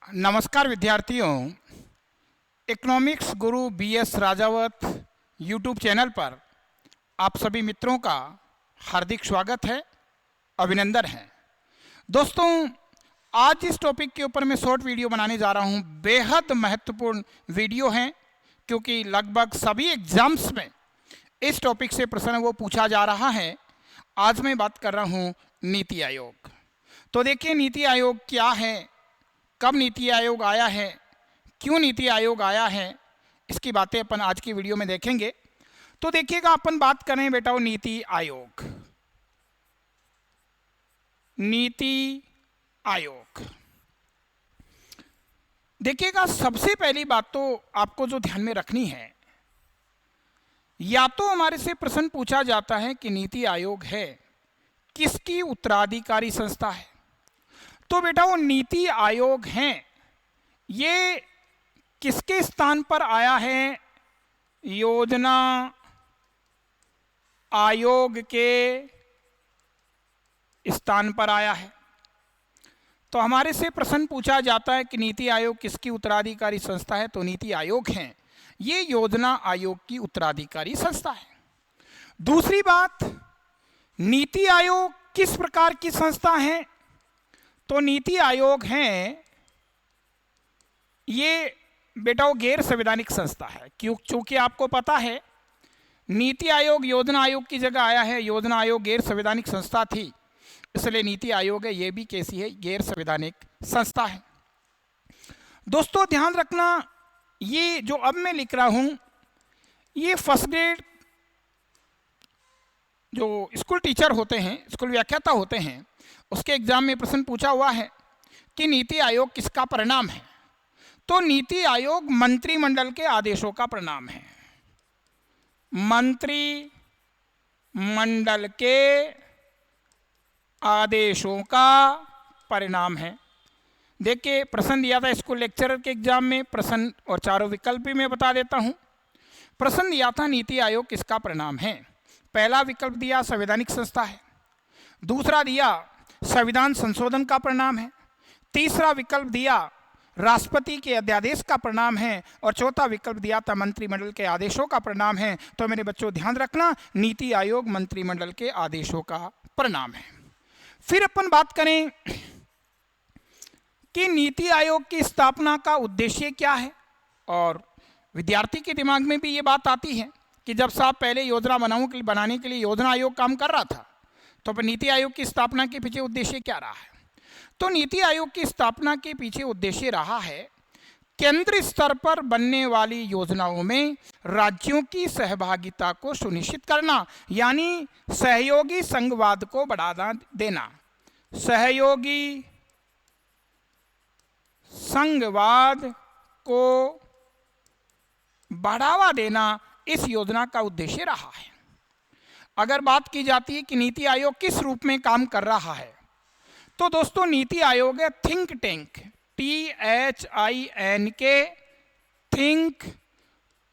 नमस्कार विद्यार्थियों, इकोनॉमिक्स गुरु BS Rajawat YouTube channel पर आप सभी मित्रों का हार्दिक स्वागत है, अभिनंदन है। दोस्तों, आज इस टॉपिक के ऊपर मैं शॉर्ट वीडियो बनाने जा रहा हूं। बेहद महत्वपूर्ण वीडियो है क्योंकि लगभग सभी एग्जाम्स में इस टॉपिक से प्रश्न वो पूछा जा रहा है। आज मैं बात कर रहा हूं नीति आयोग। तो देखिए, नीति आयोग क्या है, कब नीति आयोग आया है, क्यों नीति आयोग आया है, इसकी बातें अपन आज की वीडियो में देखेंगे। तो देखिएगा, अपन बात करें बेटा वो नीति आयोग। नीति आयोग देखिएगा, सबसे पहली बात तो आपको जो ध्यान में रखनी है, या तो हमारे से प्रश्न पूछा जाता है कि नीति आयोग है किसकी उत्तराधिकारी संस्था है। तो बेटा वो नीति आयोग हैं, ये किसके स्थान पर आया है? योजना आयोग के स्थान पर आया है। तो हमारे से प्रश्न पूछा जाता है कि नीति आयोग किसकी उत्तराधिकारी संस्था है, तो नीति आयोग हैं, ये योजना आयोग की उत्तराधिकारी संस्था है। दूसरी बात, नीति आयोग किस प्रकार की संस्था है? तो नीति आयोग हैं, ये बेटा वो गैर संवैधानिक संस्था है। क्योंकि आपको पता है नीति आयोग योजना आयोग की जगह आया है। योजना आयोग गैर संवैधानिक संस्था थी, इसलिए नीति आयोग है, ये भी कैसी है? गैर संवैधानिक संस्था है। दोस्तों ध्यान रखना, ये जो अब मैं लिख रहा हूं, ये फर्स्ट ग्रेड जो स्कूल टीचर होते हैं, स्कूल व्याख्याता होते हैं, उसके एग्जाम में प्रश्न पूछा हुआ है कि नीति आयोग किसका परिणाम है। तो नीति आयोग मंत्रिमंडल के आदेशों का परिणाम है। मंत्रिमंडल के आदेशों का परिणाम है। देखिए, प्रश्न दिया था स्कूल लेक्चरर के एग्जाम में, प्रश्न और चारों विकल्प भी मैं बता देता हूं। प्रश्न दिया था नीति आयोग किसका परिणाम है। पहला विकल्प दिया संवैधानिक संस्था है, दूसरा दिया संविधान संशोधन का परिणाम है, तीसरा विकल्प दिया राष्ट्रपति के अध्यादेश का परिणाम है, और चौथा विकल्प दिया था मंत्रिमंडल के आदेशों का परिणाम है। तो मेरे बच्चों ध्यान रखना, नीति आयोग मंत्रिमंडल के आदेशों का परिणाम है। फिर अपन बात करें कि नीति आयोग की स्थापना का उद्देश्य क्या है। और विद्यार्थी के दिमाग में भी ये बात आती है कि जब साहब पहले योजना बनाने के लिए योजना आयोग काम कर रहा था, तो फिर नीति आयोग की स्थापना के पीछे उद्देश्य क्या रहा है? तो नीति आयोग की स्थापना के पीछे उद्देश्य रहा है केंद्र स्तर पर बनने वाली योजनाओं में राज्यों की सहभागिता को सुनिश्चित करना, यानी सहयोगी संघवाद को बढ़ावा देना। सहयोगी संघवाद को बढ़ावा देना इस योजना का उद्देश्य रहा है। अगर बात की जाती है कि नीति आयोग किस रूप में काम कर रहा है, तो दोस्तों नीति आयोग है think tank, THINK, think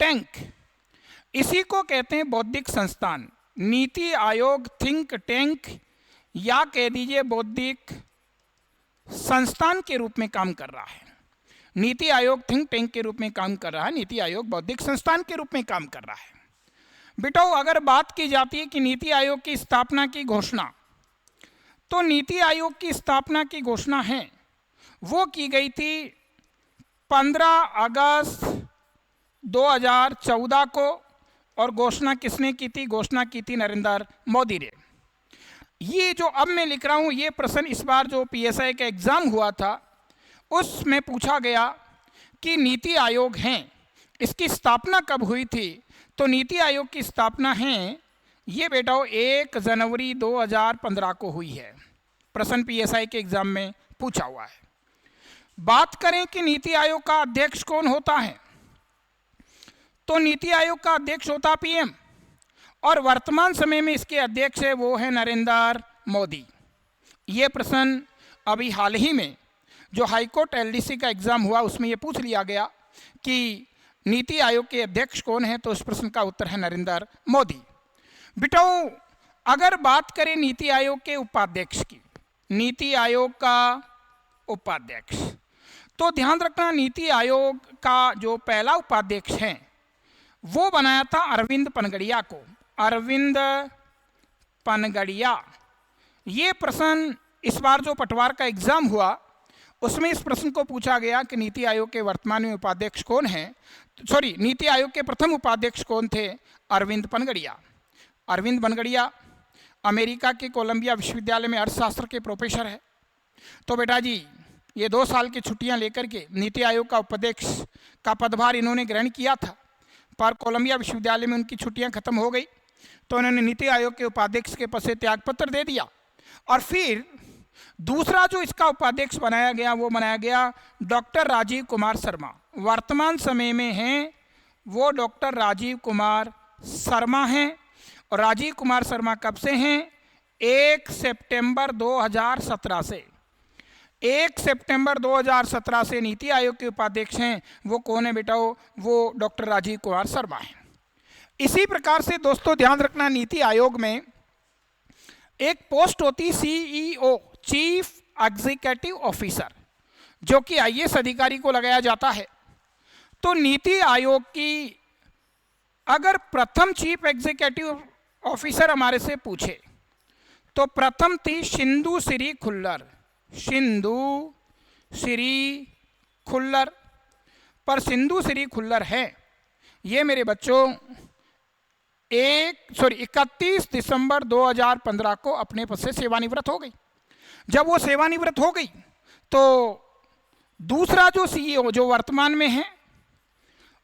tank. इसी को कहते हैं बौद्धिक संस्थान। नीति आयोग थिंक टैंक या कह दीजिए बौद्धिक संस्थान के रूप में काम कर रहा है। नीति आयोग थिंक टैंक के रूप में काम कर रहा है, नीति आयोग बौद्धिक संस्थान के रूप में काम कर रहा है। बेटा अगर बात की जाती है कि नीति आयोग की स्थापना की घोषणा, तो नीति आयोग की स्थापना की घोषणा है वो की गई थी 15 अगस्त 2014 को। और घोषणा किसने की थी? घोषणा की थी नरेंद्र मोदी ने। ये जो अब मैं लिख रहा हूँ, ये प्रश्न इस बार जो PSI का एग्जाम हुआ था उसमें पूछा गया कि नीति आयोग हैं, इसकी स्थापना कब हुई थी। तो नीति आयोग की स्थापना है ये बेटा 1 जनवरी 2015 को हुई है। प्रश्न PSI के एग्जाम में पूछा हुआ है। बात करें कि नीति आयोग का अध्यक्ष कौन होता है, तो नीति आयोग का अध्यक्ष होता PM, और वर्तमान समय में इसके अध्यक्ष है वो है नरेंद्र मोदी। ये प्रश्न अभी हाल ही में जो हाईकोर्ट LDC का एग्जाम हुआ उसमें ये पूछ लिया गया कि नीति आयोग के अध्यक्ष कौन है, तो इस प्रश्न का उत्तर है नरेंद्र मोदी। बेटा अगर बात करें नीति आयोग के उपाध्यक्ष की, नीति आयोग का उपाध्यक्ष, तो ध्यान रखना, नीति आयोग का जो पहला उपाध्यक्ष है वो बनाया था अरविंद पनगड़िया को। अरविंद पनगड़िया। ये प्रश्न इस बार जो पटवार का एग्जाम हुआ उसमें इस प्रश्न को पूछा गया कि नीति आयोग के वर्तमान में उपाध्यक्ष कौन हैं। सॉरी, नीति आयोग के प्रथम उपाध्यक्ष कौन थे? अरविंद पनगड़िया। अरविंद पनगड़िया अमेरिका के कोलंबिया विश्वविद्यालय में अर्थशास्त्र के प्रोफेसर है। तो बेटा जी, ये 2 साल की छुट्टियां लेकर के नीति आयोग का उपाध्यक्ष का पदभार इन्होंने ग्रहण किया था, पर कोलंबिया विश्वविद्यालय में उनकी छुट्टियां खत्म हो गई तो उन्होंने नीति आयोग के उपाध्यक्ष के पद से त्यागपत्र दे दिया। और फिर दूसरा जो इसका उपाध्यक्ष बनाया गया वो बनाया गया डॉक्टर राजीव कुमार शर्मा। वर्तमान समय में हैं वो डॉक्टर राजीव कुमार शर्मा हैं। और राजीव कुमार शर्मा कब से हैं? 1 सितंबर 2017 से। 1 सितंबर 2017 से नीति आयोग के उपाध्यक्ष हैं। वो कौन है बेटा? वो डॉक्टर राजीव कुमार शर्मा है। इसी प्रकार से दोस्तों ध्यान रखना, नीति आयोग में एक पोस्ट होती CEO, चीफ एग्जीक्यूटिव ऑफिसर, जो कि IAS अधिकारी को लगाया जाता है। तो नीति आयोग की अगर प्रथम चीफ एग्जीक्यूटिव ऑफिसर हमारे से पूछे तो प्रथम थी सिंधु श्री खुल्लर। सिंधु श्री खुल्लर। पर सिंधु श्री खुल्लर है ये मेरे बच्चों 31 दिसंबर 2015 को अपने पद से सेवानिवृत्त हो गई। जब वो सेवानिवृत्त हो गई तो दूसरा जो CEO जो वर्तमान में है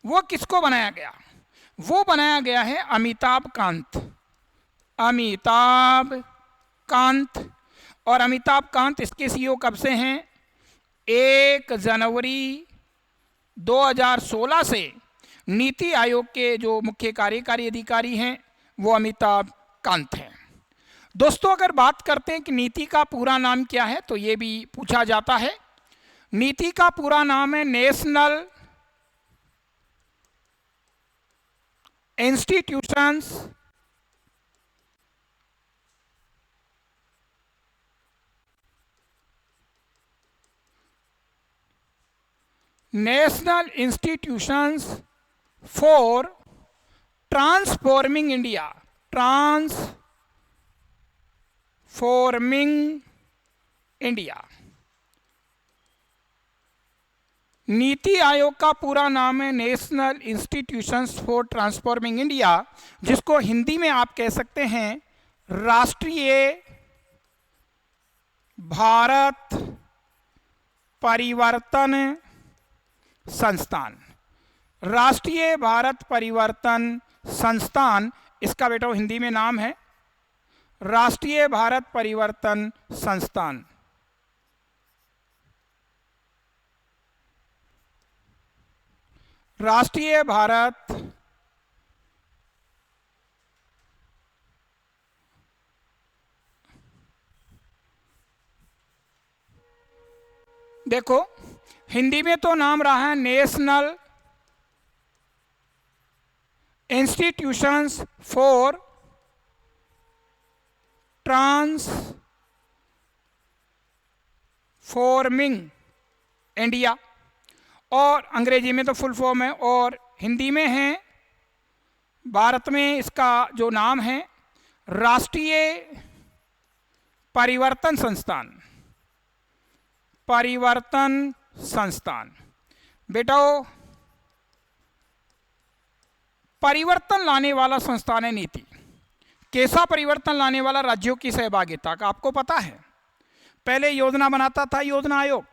वो किसको बनाया गया? वो बनाया गया है अमिताभ कांत। अमिताभ कांत। और अमिताभ कांत इसके CEO कब से हैं? 1 जनवरी 2016 से नीति आयोग के जो मुख्य कार्यकारी अधिकारी हैं वो अमिताभ कांत हैं। दोस्तों अगर बात करते हैं कि नीति का पूरा नाम क्या है तो ये भी पूछा जाता है। नीति का पूरा नाम है national institutions for transforming India. Transforming India. NITI Aayog का पूरा नाम है national institutions for transforming India, जिसको हिंदी में आप कह सकते हैं राष्ट्रीय भारत परिवर्तन संस्थान। राष्ट्रीय भारत परिवर्तन संस्थान इसका बेटा हिंदी में नाम है राष्ट्रीय भारत परिवर्तन संस्थान। राष्ट्रीय भारत देखो हिंदी में तो नाम रहा है national institutions for transforming India, और अंग्रेजी में तो फुल फॉर्म है, और हिंदी में है भारत में इसका जो नाम है राष्ट्रीय परिवर्तन संस्थान। परिवर्तन संस्थान। बेटा परिवर्तन लाने वाला संस्थान है नीति। कैसा परिवर्तन लाने वाला? राज्यों की सहभागिता का। आपको पता है पहले योजना बनाता था योजना आयोग।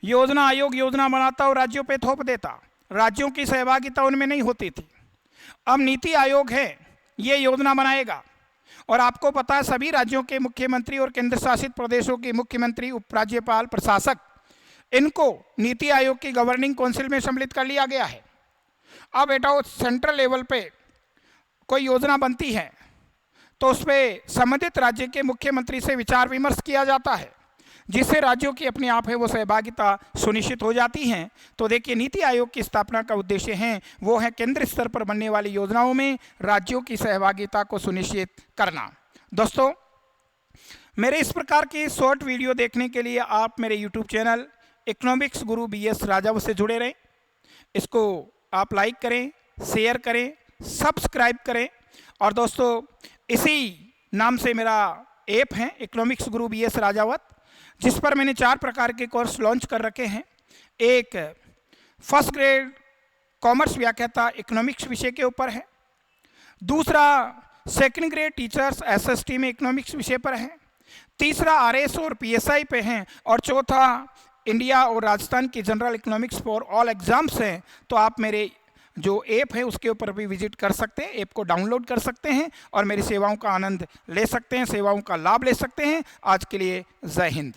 योजना आयोग योजना बनाता और राज्यों पे थोप देता, राज्यों की सहभागिता उनमें नहीं होती थी। अब नीति आयोग है, ये योजना बनाएगा, और आपको पता है सभी राज्यों के मुख्यमंत्री और केंद्र शासित प्रदेशों के मुख्यमंत्री, उपराज्यपाल, प्रशासक, इनको नीति आयोग की गवर्निंग काउंसिल में सम्मिलित कर लिया गया है। अब बेटा वो सेंट्रल लेवल पे कोई योजना बनती है तो उस पर संबंधित राज्य के मुख्यमंत्री से विचार विमर्श किया जाता है, जिससे राज्यों की अपने आप है वो सहभागिता सुनिश्चित हो जाती हैं। तो देखिए नीति आयोग की स्थापना का उद्देश्य है वो है केंद्र स्तर पर बनने वाली योजनाओं में राज्यों की सहभागिता को सुनिश्चित करना। दोस्तों मेरे इस प्रकार के शॉर्ट वीडियो देखने के लिए आप मेरे YouTube चैनल इकोनॉमिक्स गुरु BS राजावत से जुड़े रहें। इसको आप लाइक करें, शेयर करें, सब्सक्राइब करें। और दोस्तों, इसी नाम से मेरा ऐप है इकोनॉमिक्स गुरु BS राजावत, जिस पर मैंने 4 प्रकार के कोर्स लॉन्च कर रखे हैं। एक फर्स्ट ग्रेड कॉमर्स व्याख्याता इकोनॉमिक्स विषय के ऊपर है, दूसरा सेकंड ग्रेड टीचर्स SST में इकोनॉमिक्स विषय पर है, तीसरा RS और PSI पे हैं, और चौथा इंडिया और राजस्थान की general economics for all exams हैं। तो आप मेरे जो ऐप है उसके ऊपर भी विजिट कर सकते हैं, ऐप को डाउनलोड कर सकते हैं और मेरी सेवाओं का आनंद ले सकते हैं, सेवाओं का लाभ ले सकते हैं। आज के लिए जय हिंद।